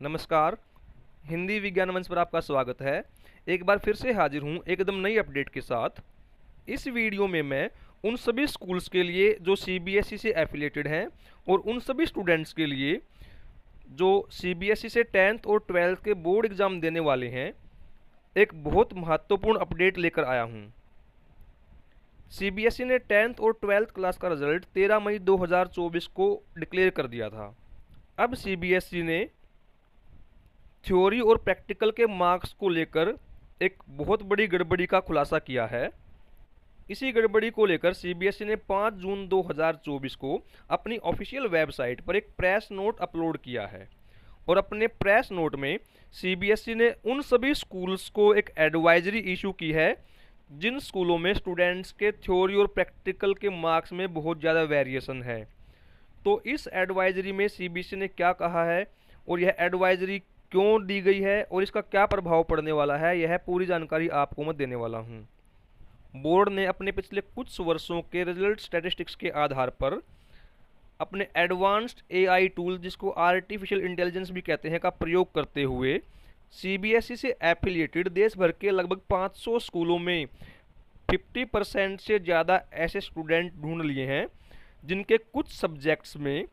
नमस्कार। हिंदी विज्ञान मंच पर आपका स्वागत है। एक बार फिर से हाजिर हूँ एकदम नई अपडेट के साथ। इस वीडियो में मैं उन सभी स्कूल्स के लिए जो सीबीएसई से एफिलिएटेड हैं और उन सभी स्टूडेंट्स के लिए जो सीबीएसई से 10th और 12th के बोर्ड एग्ज़ाम देने वाले हैं, एक बहुत महत्वपूर्ण अपडेट लेकर आया हूँ। सीबीएसई ने 10th और 12th क्लास का रिजल्ट 13 मई 2024 को डिक्लेयर कर दिया था। अब सीबीएसई ने थ्योरी और प्रैक्टिकल के मार्क्स को लेकर एक बहुत बड़ी गड़बड़ी का खुलासा किया है। इसी गड़बड़ी को लेकर सीबीएसई ने 5 जून 2024 को अपनी ऑफिशियल वेबसाइट पर एक प्रेस नोट अपलोड किया है और अपने प्रेस नोट में सीबीएसई ने उन सभी स्कूल्स को एक एडवाइजरी इशू की है जिन स्कूलों में स्टूडेंट्स के थ्योरी और प्रैक्टिकल के मार्क्स में बहुत ज़्यादा वेरिएशन है। तो इस एडवाइजरी में सीबीएसई ने क्या कहा है और यह एडवाइजरी क्यों दी गई है और इसका क्या प्रभाव पड़ने वाला है, यह पूरी जानकारी आपको मैं देने वाला हूं। बोर्ड ने अपने पिछले कुछ वर्षों के रिजल्ट स्टैटिस्टिक्स के आधार पर अपने एडवांस्ड एआई टूल, जिसको आर्टिफिशियल इंटेलिजेंस भी कहते हैं, का प्रयोग करते हुए सीबीएसई से एफिलिएटेड देश भर के लगभग 500 स्कूलों में 50% से ज़्यादा ऐसे स्टूडेंट ढूंढ लिए हैं जिनके कुछ सब्जेक्ट्स में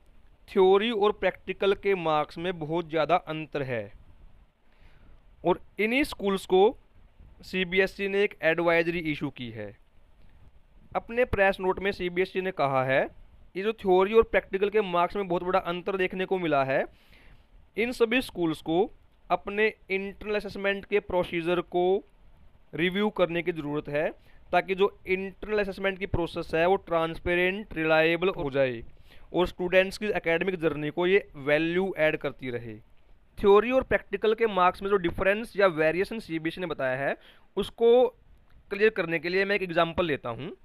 थ्योरी और प्रैक्टिकल के मार्क्स में बहुत ज़्यादा अंतर है। और इन्हीं स्कूल्स को सीबीएसई ने एक एडवाइजरी इशू की है। अपने प्रेस नोट में सीबीएसई ने कहा है ये जो थ्योरी और प्रैक्टिकल के मार्क्स में बहुत बड़ा अंतर देखने को मिला है, इन सभी स्कूल्स को अपने इंटरनल असेसमेंट के प्रोसीजर को रिव्यू करने की ज़रूरत है ताकि जो इंटरनल असेसमेंट की प्रोसेस है वो ट्रांसपेरेंट, रिलायबल हो जाए और स्टूडेंट्स की एकेडमिक जर्नी को ये वैल्यू ऐड करती रहे। थ्योरी और प्रैक्टिकल के मार्क्स में जो डिफरेंस या वेरिएशन सीबीएसई ने बताया है उसको क्लियर करने के लिए मैं एक एग्जांपल लेता हूँ।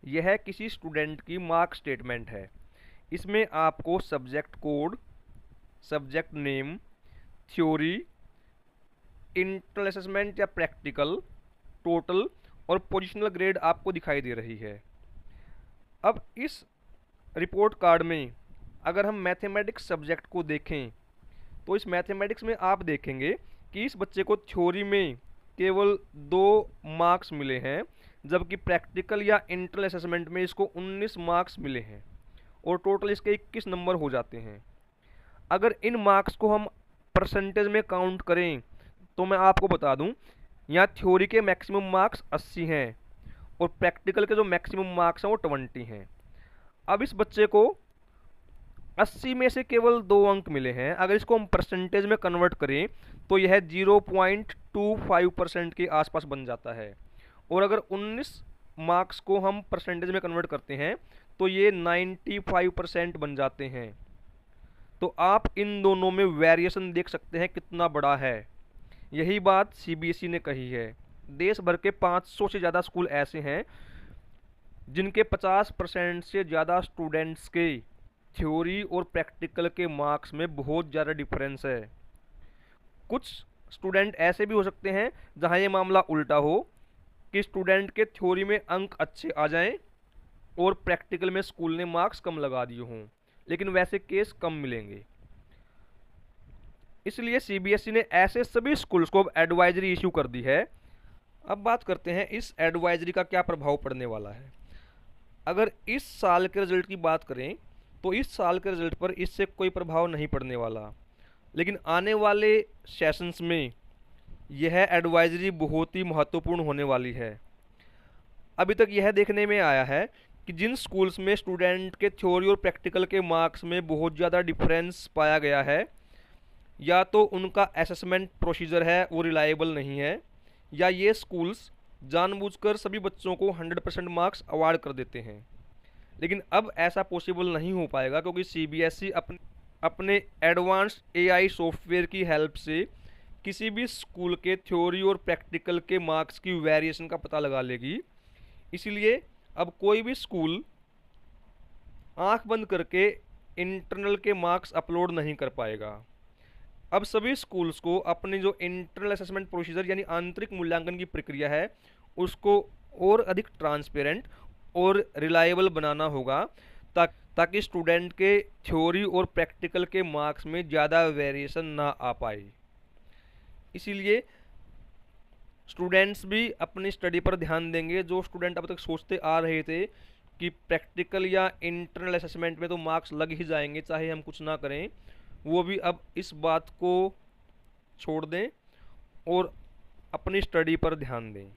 यह किसी स्टूडेंट की मार्क स्टेटमेंट है। इसमें आपको subject code, subject name, theory, internal assessment या प्रैक्टिकल, टोटल और पोजिशनल ग्रेड आपको दिखाई दे रही है। अब इस रिपोर्ट कार्ड में अगर हम मैथमेटिक्स सब्जेक्ट को देखें तो इस मैथमेटिक्स में आप देखेंगे कि इस बच्चे को थ्योरी में केवल 2 मार्क्स मिले हैं, जबकि प्रैक्टिकल या इंटरनल असेसमेंट में इसको 19 मार्क्स मिले हैं और टोटल इसके 21 नंबर हो जाते हैं। अगर इन मार्क्स को हम परसेंटेज में काउंट करें तो मैं आपको बता दूं, यहाँ थ्योरी के मैक्सिमम मार्क्स 80 हैं और प्रैक्टिकल के जो मैक्सिमम मार्क्स हैं वो 20 हैं। अब इस बच्चे को 80 में से केवल 2 अंक मिले हैं। अगर इसको हम परसेंटेज में कन्वर्ट करें तो यह 0.25% के आसपास बन जाता है और अगर 19 मार्क्स को हम परसेंटेज में कन्वर्ट करते हैं तो ये 95% बन जाते हैं। तो आप इन दोनों में वेरिएशन देख सकते हैं कितना बड़ा है। यही बात सीबीएसई ने कही है। देश भर के 500 से ज़्यादा स्कूल ऐसे हैं जिनके 50% से ज़्यादा स्टूडेंट्स के थ्योरी और प्रैक्टिकल के मार्क्स में बहुत ज़्यादा डिफरेंस है। कुछ स्टूडेंट ऐसे भी हो सकते हैं जहां ये मामला उल्टा हो कि स्टूडेंट के थ्योरी में अंक अच्छे आ जाएं और प्रैक्टिकल में स्कूल ने मार्क्स कम लगा दिए हों, लेकिन वैसे केस कम मिलेंगे। इसलिए सीबीएसई ने ऐसे सभी स्कूल्स को अब एडवाइजरी इशू कर दी है। अब बात करते हैं इस एडवाइजरी का क्या प्रभाव पड़ने वाला है। अगर इस साल के रिजल्ट की बात करें तो इस साल के रिजल्ट पर इससे कोई प्रभाव नहीं पड़ने वाला, लेकिन आने वाले सेशंस में यह एडवाइजरी बहुत ही महत्वपूर्ण होने वाली है। अभी तक यह देखने में आया है कि जिन स्कूल्स में स्टूडेंट के थ्योरी और प्रैक्टिकल के मार्क्स में बहुत ज़्यादा डिफरेंस पाया गया है, या तो उनका असेसमेंट प्रोसीजर है वो रिलायबल नहीं है, या ये स्कूल्स जानबूझकर सभी बच्चों को 100% मार्क्स अवार्ड कर देते हैं। लेकिन अब ऐसा पॉसिबल नहीं हो पाएगा क्योंकि सीबीएसई अपने एडवांस्ड एआई सॉफ्टवेयर की हेल्प से किसी भी स्कूल के थ्योरी और प्रैक्टिकल के मार्क्स की वेरिएशन का पता लगा लेगी। इसलिए अब कोई भी स्कूल आंख बंद करके इंटरनल के मार्क्स अपलोड नहीं कर पाएगा। अब सभी स्कूल्स को अपनी जो इंटरनल असेसमेंट प्रोसीजर यानी आंतरिक मूल्यांकन की प्रक्रिया है उसको और अधिक ट्रांसपेरेंट और रिलायबल बनाना होगा ताकि स्टूडेंट के थ्योरी और प्रैक्टिकल के मार्क्स में ज़्यादा वेरिएशन ना आ पाए। इसीलिए स्टूडेंट्स भी अपनी स्टडी पर ध्यान देंगे। जो स्टूडेंट अब तक सोचते आ रहे थे कि प्रैक्टिकल या इंटरनल असेसमेंट में तो मार्क्स लग ही जाएंगे चाहे हम कुछ ना करें, वो भी अब इस बात को छोड़ दें और अपनी स्टडी पर ध्यान दें।